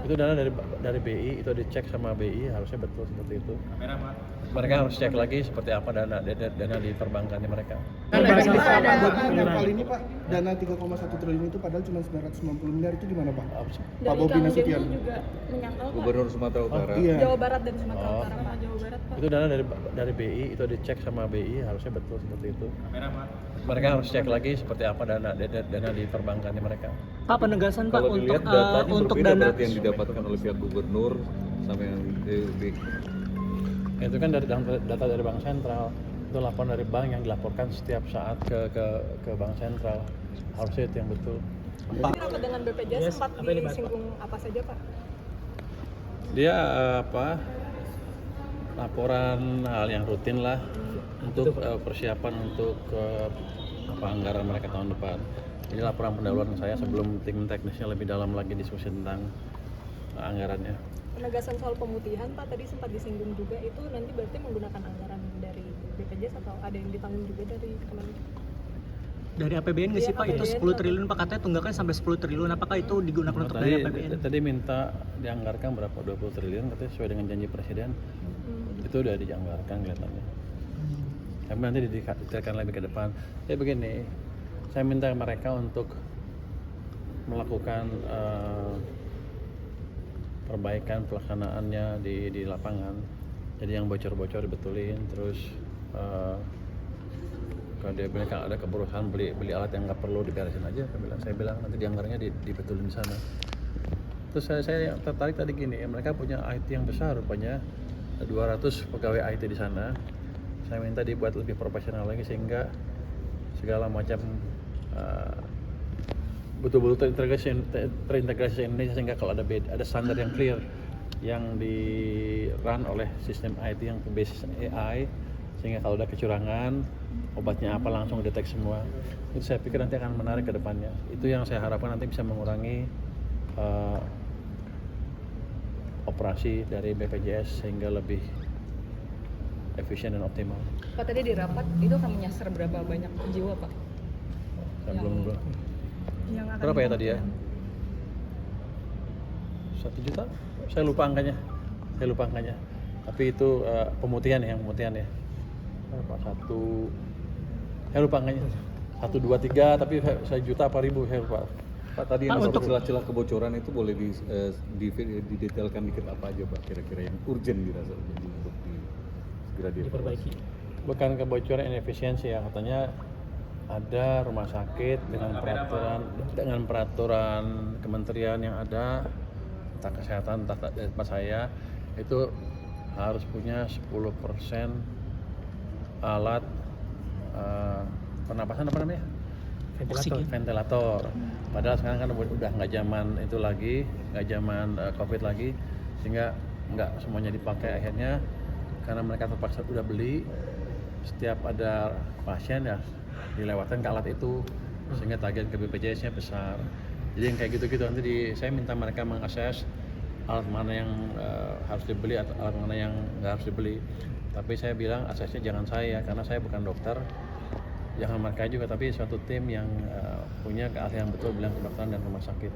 Itu dana dari BI, itu dicek sama BI, harusnya betul seperti itu. Mereka harus cek lagi seperti apa dana di perbankannya mereka. Kan kali ini Pak, dana 3,1 triliun itu padahal cuma 990 miliar, itu gimana Pak? Pak Bobi Nasution juga menyangkal Pak. Gubernur Sumatera Utara. Iya. Jawa Barat dan Sumatera Utara Pak. Jawa Barat Pak. Itu dana dari BI, itu dicek sama BI, harusnya betul seperti itu. Mereka harus cek lagi seperti apa dana di perbankannya mereka. Pak, penegasan Pak Kalau untuk dilihat datanya untuk berbeda dana berarti yang didapatkan oleh pihak gubernur sama yang BI. Itu kan dari data dari Bank Sentral, itu laporan dari bank yang dilaporkan setiap saat ke Bank Sentral, harusnya itu yang betul. Tapi rapat dengan BPJS sempat disinggung apa saja Pak? Dia laporan hal yang rutin lah untuk persiapan untuk anggaran mereka tahun depan. Ini laporan pendahuluan saya sebelum tim teknisnya lebih dalam lagi diskusi tentang anggarannya. Penegasan soal pemutihan Pak tadi sempat disinggung juga, itu nanti berarti menggunakan anggaran dari BPJS atau ada yang ditanggung juga dari Kementerian? dari APBN nggak sih Pak? Itu 10 triliun Pak, katanya tunggakan sampai 10 triliun. Apakah itu digunakan untuk dari APBN? Tadi minta dianggarkan berapa? 20 triliun katanya sesuai dengan janji presiden. Itu udah dianggarkan kelihatannya. Tapi nanti didetailkan lebih ke depan. Jadi begini, saya minta mereka untuk melakukan perbaikan pelaksanaannya di lapangan. Jadi yang bocor-bocor dibetulin, terus kalau dia bilang ada keburukan beli alat yang nggak perlu diberesin aja, saya bilang nanti dianggarnya dibetulin di sana. Terus saya tertarik tadi gini, mereka punya IT yang besar rupanya, 200 pegawai IT di sana. Saya minta dibuat lebih profesional lagi sehingga segala macam betul-betul terintegrasi Indonesia, sehingga kalau ada standar yang clear yang di run oleh sistem IT yang berbasis AI, sehingga kalau ada kecurangan obatnya apa langsung detek semua. Itu saya pikir nanti akan menarik ke depannya. Itu yang saya harapkan nanti bisa mengurangi operasi dari BPJS sehingga lebih efisien dan optimal. Pak, tadi di rapat itu akan menyasar berapa banyak jiwa Pak? Saya belum berapa ya tadi ya? 1 juta? Saya lupa angkanya. Tapi itu pemutihan ya. Berapa? Saya lupa angkanya. 1, 2, 3, tapi 1 juta apa ribu saya lupa. Pak, tadi yang untuk celah-celah kebocoran itu boleh didetailkan dikit apa aja Pak kira-kira yang urgent dirasa untuk segera diperbaiki? Bukan kebocoran, inefisiensi ya, katanya ada rumah sakit dengan peraturan kementerian yang ada, entah kesehatan entah tempat saya, itu harus punya 10% alat pernapasan ventilator. Padahal sekarang kan udah nggak zaman itu lagi, nggak zaman COVID lagi, sehingga nggak semuanya dipakai akhirnya karena mereka terpaksa udah beli. Setiap ada pasien ya dilewatkan ke alat itu, sehingga tagihan ke BPJS-nya besar. Jadi yang kayak gitu-gitu nanti saya minta mereka mengakses alat mana yang harus dibeli atau alat mana yang nggak harus dibeli. Tapi saya bilang aksesnya jangan saya, karena saya bukan dokter. Jangan mereka juga, tapi suatu tim yang punya keahlian betul bilang kedokteran dan rumah sakit.